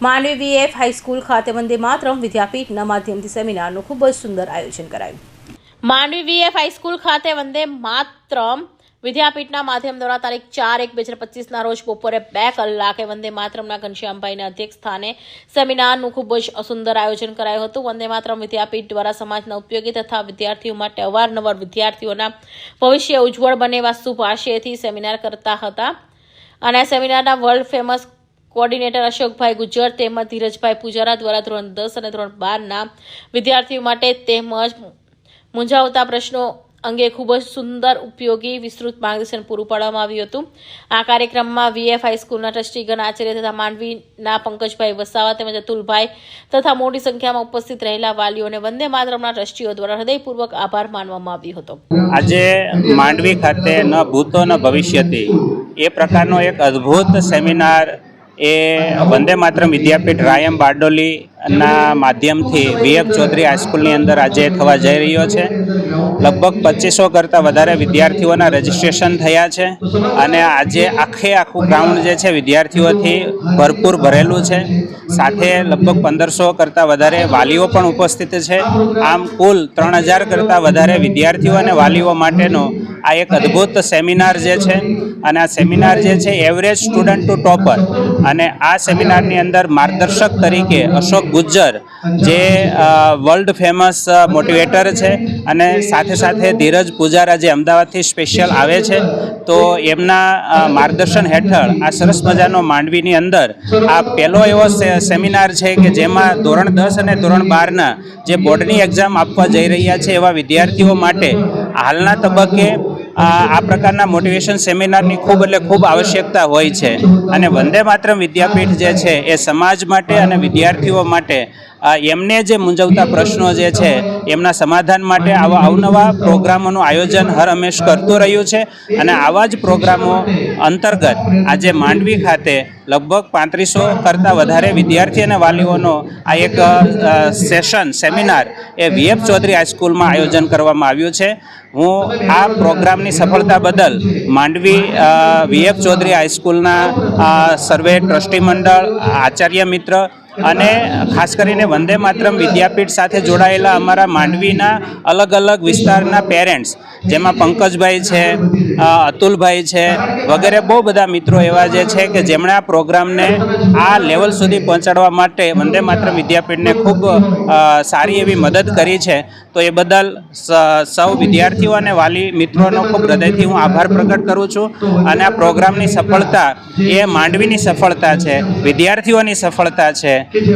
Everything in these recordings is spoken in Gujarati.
માંડવી વીએફ હાઈસ્કૂલ ખાતે વંદે માતરમ વિદ્યાપીઠના માધ્યમથી સેમિનારનું ખૂબ જ સુંદર આયોજન કરાયું। માંડવી વીએફ હાઈસ્કૂલ ખાતે વંદે માતરમ વિદ્યાપીઠના માધ્યમ દ્વારા તારીખ 4/1/2025ના રોજ બપોરે 2 કલાકે વંદે માતરમના ઘનશ્યામભાઈના અધ્યક્ષ સ્થાને સેમિનારનું ખૂબ જ સુંદર આયોજન કરાયું હતું। વંદે માતરમ વિદ્યાપીઠ દ્વારા સમાજના ઉપયોગી તથા વિદ્યાર્થીઓ માટે અવારનવાર વિદ્યાર્થીઓના ભવિષ્ય ઉજ્જવળ બને એવા શુભ આશયથી સેમિનાર કરતા હતા અને સેમિનારના વર્લ્ડ ફેમસ કોઓર્ડિનેટર અશોકભાઈ ગુજર તેમજ ધીરજભાઈ પૂજારા દ્વારા ધોરણ 10 અને ધોરણ 12ના વિદ્યાર્થીઓ માટે તેમજ મૂંઝાવતા પ્રશ્નો અંગે ખૂબ જ સુંદર ઉપયોગી વિસ્તૃત માર્ગદર્શન પૂરું પાડવામાં આવ્યું હતું। આ કાર્યક્રમમાં વીએફ હાઈસ્કૂલના ટ્રસ્ટીગણ આચાર્ય તથા માંડવીના પંકજભાઈ વસાવા તેમજ અતુલભાઈ તથા મોટી સંખ્યામાં ઉપસ્થિત રહેલા વાલીઓ અને વંદે માતરમના ટ્રસ્ટીઓ દ્વારા હૃદયપૂર્વક આભાર માનવામાં આવ્યો હતો। આજે માંડવી ખાતે ન ભૂતો ન ભવિષ્યથી એ પ્રકારનો એક અદ્ભુત સેમિનાર એ વંદે માતરમ વિદ્યાપીઠ રાયમ બારડોલીના માધ્યમથી વીએફ ચૌધરી હાઈસ્કૂલની અંદર આજે થવા જઈ રહ્યો છે। લગભગ 2500 કરતાં વધારે વિદ્યાર્થીઓના રજિસ્ટ્રેશન થયા છે અને આજે આખું ગ્રાઉન્ડ જે છે વિદ્યાર્થીઓથી ભરપૂર ભરેલું છે। સાથે લગભગ 1500 કરતાં વધારે વાલીઓ પણ ઉપસ્થિત છે। આમ કુલ 3000 કરતાં વધારે વિદ્યાર્થીઓ અને વાલીઓ માટેનો આ એક અદ્ભુત સેમિનાર જે છે અને આ સેમિનાર જે છે એવરેજ સ્ટુડન્ટ ટુ ટોપર અને આ સેમિનારની અંદર માર્ગદર્શક તરીકે અશોક ગુજ્જર જે વર્લ્ડ ફેમસ મોટિવેટર છે અને સાથે સાથે ધીરજ પૂજારા જે અમદાવાદથી સ્પેશિયલ આવે છે તો એમના માર્ગદર્શન હેઠળ આ સરસ મજાનો માંડવીની અંદર આ પહેલો એવો સેમિનાર છે કે જેમાં ધોરણ 10 અને ધોરણ 12ના જે બોર્ડની એક્ઝામ આપવા જઈ રહ્યા છે એવા વિદ્યાર્થીઓ માટે હાલના તબક્કે આ પ્રકારના મોટિવેશન સેમિનારની ખૂબ આવશ્યકતા હોય છે અને વંદે માતરમ વિદ્યાપીઠ જે છે એ સમાજ માટે અને વિદ્યાર્થીઓ માટે એમને જે મૂંઝવતા પ્રશ્નો જે છે એમના સમાધાન માટે આવા અવનવા પ્રોગ્રામોનું આયોજન હર હંમેશ કરતું રહ્યું છે અને આવા જ પ્રોગ્રામો અંતર્ગત આજે માંડવી ખાતે લગભગ 3500 કરતાં વધારે વિદ્યાર્થી અને વાલીઓનો આ એક સેમિનાર એ વીએફ ચૌધરી હાઈસ્કૂલમાં આયોજન કરવામાં આવ્યું છે। હું આ પ્રોગ્રામની સફળતા બદલ માંડવી વીએફ ચૌધરી હાઈસ્કૂલના સર્વે ટ્રસ્ટી મંડળ આચાર્ય મિત્ર અને ખાસ કરીને વંદે માતરમ વિદ્યાપીઠ સાથે જોડાયેલા અમારા માંડવીના અલગ અલગ વિસ્તારના પેરેન્ટ્સ જેમાં પંકજભાઈ છે, અતુલભાઈ છે વગેરે બહુ બધા મિત્રો એવા જે છે કે જેમણે આ પ્રોગ્રામને આ લેવલ સુધી પહોંચાડવા માટે વંદે માતરમ વિદ્યાપીઠને ખૂબ સારી એવી મદદ કરી છે। તો એ બદલ સૌ વિદ્યાર્થીઓ અને વાલી મિત્રોનો ખૂબ હૃદયથી હું આભાર પ્રગટ કરું છું અને આ પ્રોગ્રામની સફળતા એ માંડવીની સફળતા છે, વિદ્યાર્થીઓની સફળતા છે।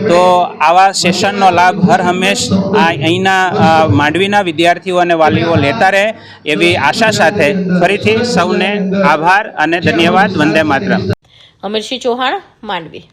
તો આવા સેશનનો લાભ હર હંમેશ અહીંના માંડવીના વિદ્યાર્થીઓ અને વાલીઓ લેતા રહે એવી આશા સાથે ફરીથી સૌને આભાર અને ધન્યવાદ। વંદે માતરમ। અમીરસિંહ ચૌહાણ, માંડવી।